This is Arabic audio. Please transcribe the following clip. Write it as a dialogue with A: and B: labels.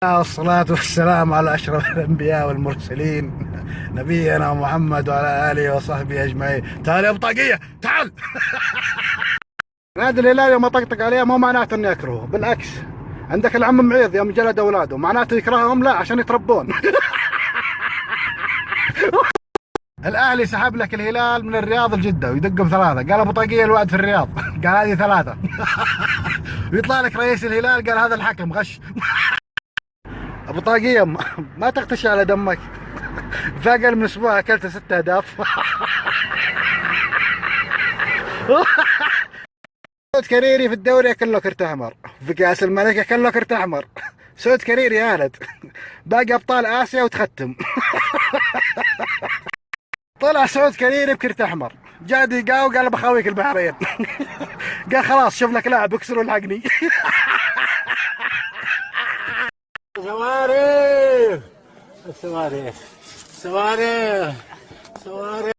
A: والصلاة والسلام على أشرف الأنبياء والمرسلين نبينا محمد وعلى آله وصحبه أجمعين. تعال يا بطاقية تعال. نادي الهلال يوم أطقطق عليه مو معناته إني أكرهه، بالعكس. عندك العم معيض يوم جلد أولاده معناته يكرههم؟ لا، عشان يتربون. الأهلي سحب لك الهلال من الرياض لجدة ويدق بثلاثة، قال أبو طاقية الوعد في الرياض. قال هذه ثلاثة. ويطلع لك رئيس الهلال قال هذا الحكم غش. ابو طاقية ما تختشي على دمك. في اقل من اسبوع اكلت 6 اهداف. سعود كريري في الدوري اكل له كرت احمر، في كاس الملك اكل له كرت احمر. سعود كريري يا ولد باقي ابطال اسيا وتختم. طلع سعود كريري بكرت احمر، جاء دقاو قال بخويك البحرين. قال خلاص شوف لك لاعب اكسر والحقني.
B: صواريخ صواريخ صواريخ صواريخ.